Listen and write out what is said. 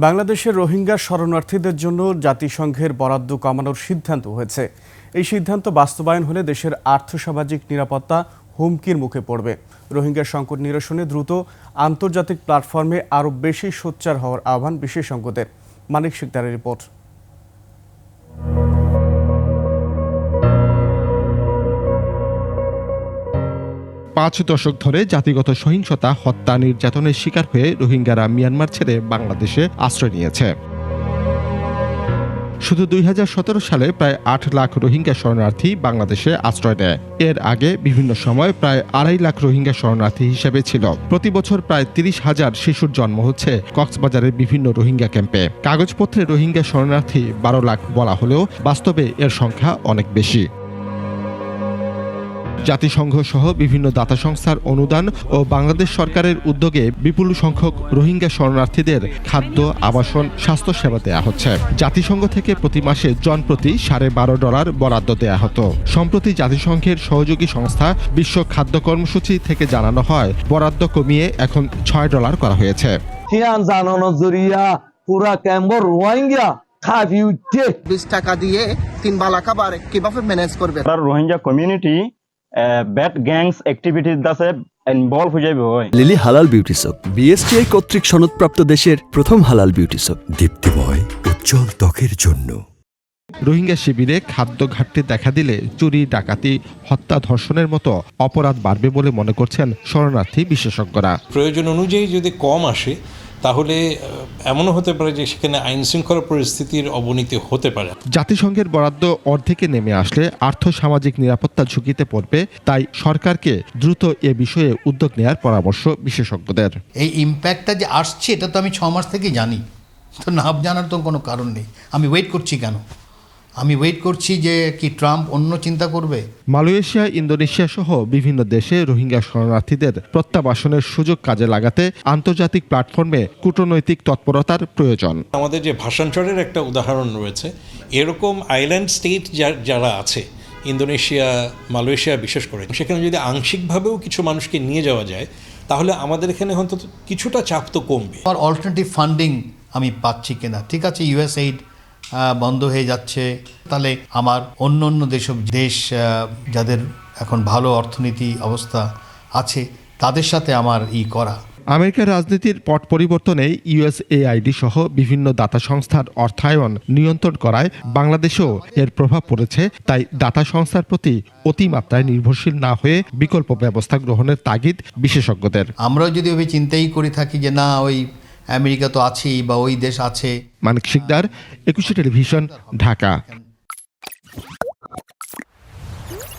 বাংলাদেশের রোহিঙ্গা শরণার্থীদের জন্য জাতিসংঘের বরাদ্দ কমানোর সিদ্ধান্ত হয়েছে। এই সিদ্ধান্ত বাস্তবায়ন হলে দেশের আর্থসামাজিক নিরাপত্তা হুমকির মুখে পড়বে। রোহিঙ্গা সংকট নিরসনে দ্রুত আন্তর্জাতিক প্ল্যাটফর্মে আরও বেশি সোচ্চার হওয়ার আহ্বান বিশেষজ্ঞদের। মানিক শিকদারের রিপোর্ট। ৫ দশক ধরে জাতিগত সহিংসতা, হত্যা, নির্যাতনের শিকার হয়ে রোহিঙ্গারা মিয়ানমার ছেড়ে বাংলাদেশে আশ্রয় নিয়েছে। শুধু ২০১৭ সালে প্রায় ৮ লাখ রোহিঙ্গা শরণার্থী বাংলাদেশে আশ্রয় নেয়। এর আগে বিভিন্ন সময় প্রায় ২.৫ লাখ রোহিঙ্গা শরণার্থী হিসেবে ছিল। প্রতি বছর প্রায় ৩০,০০০ শিশুর জন্ম হচ্ছে কক্সবাজারের বিভিন্ন রোহিঙ্গা ক্যাম্পে। কাগজপত্রে রোহিঙ্গা শরণার্থী ১২ লাখ বলা হলেও বাস্তবে এর সংখ্যা অনেক বেশি। জাতিসংঘ সহ বিভিন্ন দাতা সংস্থার অনুদান ও বাংলাদেশ সরকারের উদ্যোগে বিপুল সংখ্যক রোহিঙ্গা শরণার্থীদের খাদ্য, আবাসন, স্বাস্থ্যসেবা দেয়া হচ্ছে। জাতিসংঘ থেকে প্রতি মাসে জনপ্রতি $12.৫ বরাদ্দ দেয়া হতো। সম্প্রতি জাতিসংঘের সহযোগী সংস্থা বিশ্ব খাদ্য কর্মসূচি থেকে জানানো হয় বরাদ্দ কমিয়ে এখন $6 করা হয়েছে। পুরা ক্যাম্পর রোহিঙ্গা 20 টাকা দিয়ে 3 বেলা খাবার কিভাবে ম্যানেজ করবে? Rohingya community bad gangs activities দাসে ইনভলভ হয়ে যাবে। লিলি হালাল বিউটি সোপ, বিএসটিআই কর্তৃক সনদপ্রাপ্ত দেশের প্রথম হালাল বিউটি সোপ, দীপ্তিময় উজ্জ্বল ত্বকের জন্য। রোহিঙ্গা শিবিরে খাদ্য ঘাটতি দেখা দিলে চুরি, ডাকাতি, হত্যা, ধর্ষণের মতো অপরাধ বাড়বে বলে মনে করছেন শরণার্থী বিশেষজ্ঞরা। প্রয়োজন অনুযায়ী যদি কম আসে তাহলে এমনও হতে পারে যে সেখানে আইন শৃঙ্খলা পরিস্থিতির অবনতি হতে পারে। জাতিসংঘের বরাদ্দ অর্ধেকে নেমে আসলে আর্থসামাজিক নিরাপত্তা ঝুঁকিতে পড়বে, তাই সরকারকে দ্রুত এ বিষয়ে উদ্যোগ নেওয়ার পরামর্শ বিশেষজ্ঞদের। এই ইম্প্যাক্টটা যে আসছে এটা তো আমি 6 মাস থেকেই জানি, তো না জানার তো কোনো কারণ নেই। আমি ওয়েট করছি কেন? আমি ওয়েট করছি যে কি ট্রাম্প অন্য চিন্তা করবে। মালয়েশিয়া, ইন্দোনেশিয়া সহ বিভিন্ন দেশে রোহিঙ্গা শরণার্থীদের প্রত্যাবাসনের সুযোগ কাজে লাগাতে আন্তর্জাতিক প্ল্যাটফর্মে কূটনৈতিক তৎপরতার প্রয়োজন। আমাদের যে ভাষান্তরের একটা উদাহরণ রয়েছে, এরকম আইল্যান্ড স্টেট যারা আছে, ইন্দোনেশিয়া, মালয়েশিয়া বিশেষ করে, সেখানে যদি আংশিকভাবেও কিছু মানুষকে নিয়ে যাওয়া যায় তাহলে আমাদের এখানে অন্তত কিছুটা চাপ তো কমবে। আর অল্টারনেটিভ ফান্ডিং আমি পাচ্ছি কিনা? ঠিক আছে, ইউএসএইড বন্ধ হয়ে যাচ্ছে, তাহলে আমার অন্য অন্য দেশ যাদের এখন ভালো অর্থনীতি অবস্থা আছে তাদের সাথে আমার করা। আমেরিকার রাজনীতির পট পরিবর্তনে ইউএসএআইডি সহ বিভিন্ন দাতা সংস্থার অর্থায়ন নিয়ন্ত্রণ করায় বাংলাদেশেও এর প্রভাব পড়েছে। তাই দাতা সংস্থার প্রতি অতিমাত্রায় নির্ভরশীল না হয়ে বিকল্প ব্যবস্থা গ্রহণের তাগিদ বিশেষজ্ঞদের। আমরাও যদি ওই চিন্তাই করে থাকি যে না ওই আমেরিকা তো আছেই বা ওই দেশ আছে। মানিক শিকদার, 21 টেলিভিশন, ঢাকা।